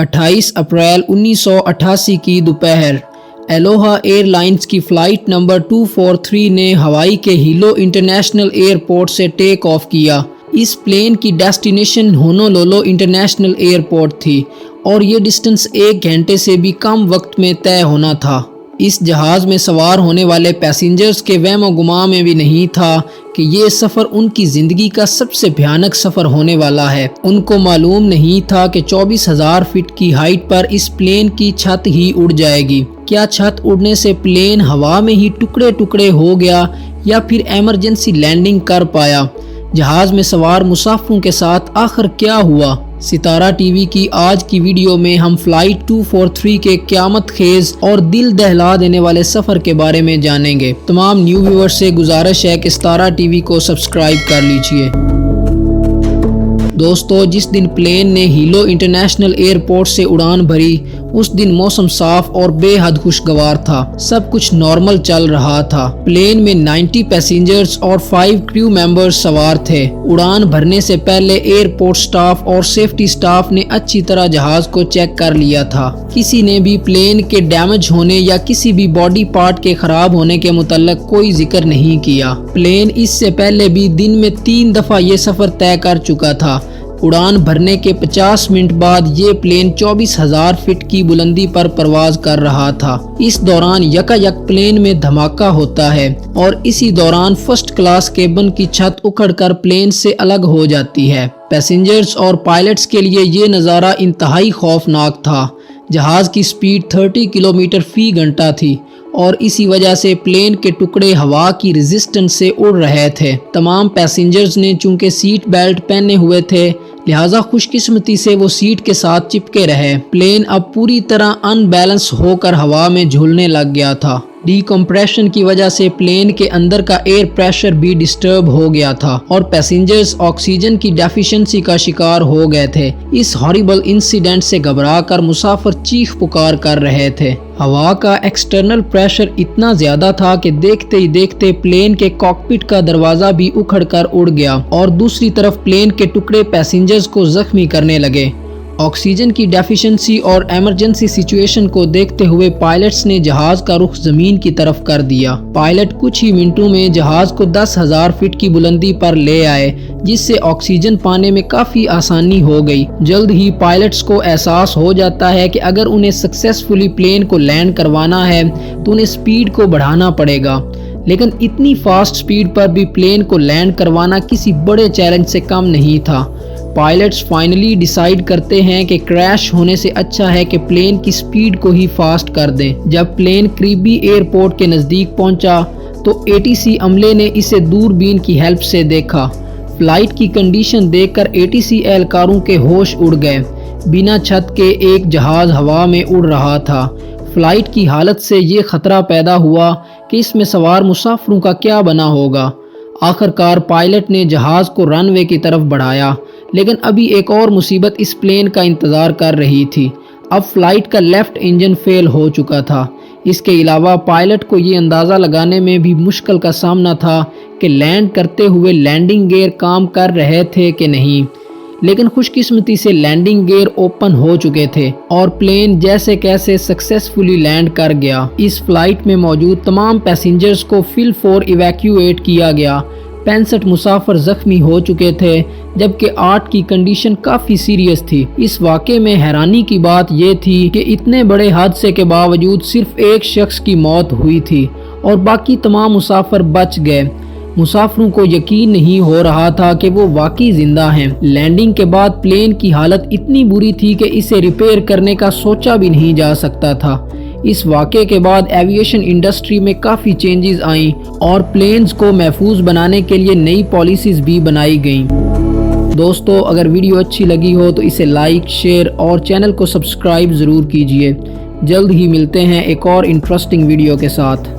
28 अप्रैल 1988 की दोपहर Eloah airlines की फ़्लाइट नंबर 243 ने हवाई के हीलो इंटरनेशनल एयरपोर्ट से टेक ऑफ किया। इस प्लेन की डेस्टिनेशन होनोलुलु इंटरनेशनल एयरपोर्ट थी और ये डिस्टेंस 1 घंटे से भी कम वक्त में तय होना था। इस जहाज़ में सवार होने वाले पैसेंजर्स के वहमो गुमान में भी नहीं था कि ये सफ़र उनकी ज़िंदगी का सबसे भयानक सफ़र होने वाला है। उनको मालूम नहीं था कि 24,000 फीट की हाइट पर इस प्लेन की छत ही उड़ जाएगी। क्या छत उड़ने से प्लेन हवा में ही टुकड़े टुकड़े हो गया या फिर इमरजेंसी लैंडिंग कर पाया? जहाज़ में सवार मुसाफिरों के साथ आखिर क्या हुआ? सितारा टीवी की आज की वीडियो में हम फ़्लाइट 243 के क़यामत खेज़ और दिल दहला देने वाले सफ़र के बारे में जानेंगे। तमाम न्यू व्यूअर्स से गुजारिश है कि सितारा टीवी को सब्सक्राइब कर लीजिए। दोस्तों, जिस दिन प्लेन ने हीलो इंटरनेशनल एयरपोर्ट से उड़ान भरी उस दिन मौसम साफ और बेहद खुशगवार था। सब कुछ नॉर्मल चल रहा था। प्लेन में 90 पैसेंजर्स और 5 क्रू मेंबर्स सवार थे। उड़ान भरने से पहले एयरपोर्ट स्टाफ और सेफ्टी स्टाफ ने अच्छी तरह जहाज को चेक कर लिया था। किसी ने भी प्लेन के डैमेज होने या किसी भी बॉडी पार्ट के खराब होने के मुतल्लिक कोई जिक्र नहीं किया। प्लेन इससे पहले भी दिन में 3 दफ़ा ये सफ़र तय कर चुका था। उड़ान भरने के 50 मिनट बाद ये प्लेन 24,000 फीट की बुलंदी पर परवाज कर रहा था। इस दौरान यकायक प्लेन में धमाका होता है और इसी दौरान फर्स्ट क्लास केबिन की छत उखड़कर प्लेन से अलग हो जाती है। पैसेंजर्स और पायलट्स के लिए ये नज़ारा इंतहाई खौफनाक था। जहाज़ की स्पीड 30 किलोमीटर फी घंटा थी और इसी वजह से प्लेन के टुकड़े हवा की रेजिस्टेंस से उड़ रहे थे। तमाम पैसेंजर्स ने चूंकि सीट बेल्ट पहने हुए थे, लिहाजा खुशकिस्मती से वो सीट के साथ चिपके रहे। प्लेन अब पूरी तरह अनबैलेंस होकर हवा में झूलने लग गया था। डीकम्प्रेशन की वजह से प्लेन के अंदर का एयर प्रेशर भी डिस्टर्ब हो गया था और पैसेंजर्स ऑक्सीजन की डेफिशिएंसी का शिकार हो गए थे। इस हॉरिबल इंसिडेंट से घबराकर मुसाफिर चीख पुकार कर रहे थे। हवा का एक्सटर्नल प्रेशर इतना ज्यादा था कि देखते ही देखते प्लेन के कॉकपिट का दरवाजा भी उखड़कर उड़ गया और दूसरी तरफ प्लेन के टुकड़े पैसेंजर्स को जख्मी करने लगे। ऑक्सीजन की डेफिशिएंसी और इमरजेंसी सिचुएशन को देखते हुए पायलट्स ने जहाज का रुख जमीन की तरफ कर दिया। पायलट कुछ ही मिनटों में जहाज को 10,000 फीट की बुलंदी पर ले आए, जिससे ऑक्सीजन पाने में काफी आसानी हो गई। जल्द ही पायलट्स को एहसास हो जाता है कि अगर उन्हें सक्सेसफुली प्लेन को लैंड करवाना है तो उन्हें स्पीड को बढ़ाना पड़ेगा। लेकिन इतनी फास्ट स्पीड पर भी प्लेन को लैंड करवाना किसी बड़े चैलेंज से कम नहीं था। पायलट्स फाइनली डिसाइड करते हैं कि क्रैश होने से अच्छा है कि प्लेन की स्पीड को ही फास्ट कर दें। जब प्लेन क्रीबी एयरपोर्ट के नज़दीक पहुंचा तो ATC अमले ने इसे दूरबीन की हेल्प से देखा। फ्लाइट की कंडीशन देखकर ATC एहलकारों के होश उड़ गए। बिना छत के एक जहाज़ हवा में उड़ रहा था। फ्लाइट की हालत से ये खतरा पैदा हुआ कि इसमें सवार मुसाफिरों का क्या बना होगा। आखिरकार पायलट ने जहाज़ को रनवे की तरफ बढ़ाया, लेकिन अभी एक और मुसीबत इस प्लेन का इंतज़ार कर रही थी। अब फ्लाइट का लेफ्ट इंजन फेल हो चुका था। इसके अलावा पायलट को ये अंदाज़ा लगाने में भी मुश्किल का सामना था कि लैंड करते हुए लैंडिंग गियर काम कर रहे थे कि नहीं। लेकिन खुशकिस्मती से लैंडिंग गियर ओपन हो चुके थे और प्लेन जैसे कैसे सक्सेसफुली लैंड कर गया। इस फ्लाइट में मौजूद तमाम पैसेंजर्स को फिलफोर इवैक्यूएट किया गया। 65 मुसाफिर जख्मी हो चुके थे, जबकि 8 की कंडीशन काफ़ी सीरियस थी। इस वाक़े में हैरानी की बात यह थी कि इतने बड़े हादसे के बावजूद सिर्फ एक शख्स की मौत हुई थी और बाकी तमाम मुसाफिर बच गए। मुसाफिरों को यकीन नहीं हो रहा था कि वो वाकई जिंदा हैं। लैंडिंग के बाद प्लेन की हालत इतनी बुरी थी कि इसे रिपेयर करने का सोचा भी नहीं जा सकता था। इस वाक़े के बाद एविएशन इंडस्ट्री में काफ़ी चेंजेस आईं और प्लेन्स को महफूज बनाने के लिए नई पॉलिसीज़ भी बनाई गईं। दोस्तों, अगर वीडियो अच्छी लगी हो तो इसे लाइक, शेयर और चैनल को सब्सक्राइब ज़रूर कीजिए। जल्द ही मिलते हैं एक और इंटरेस्टिंग वीडियो के साथ।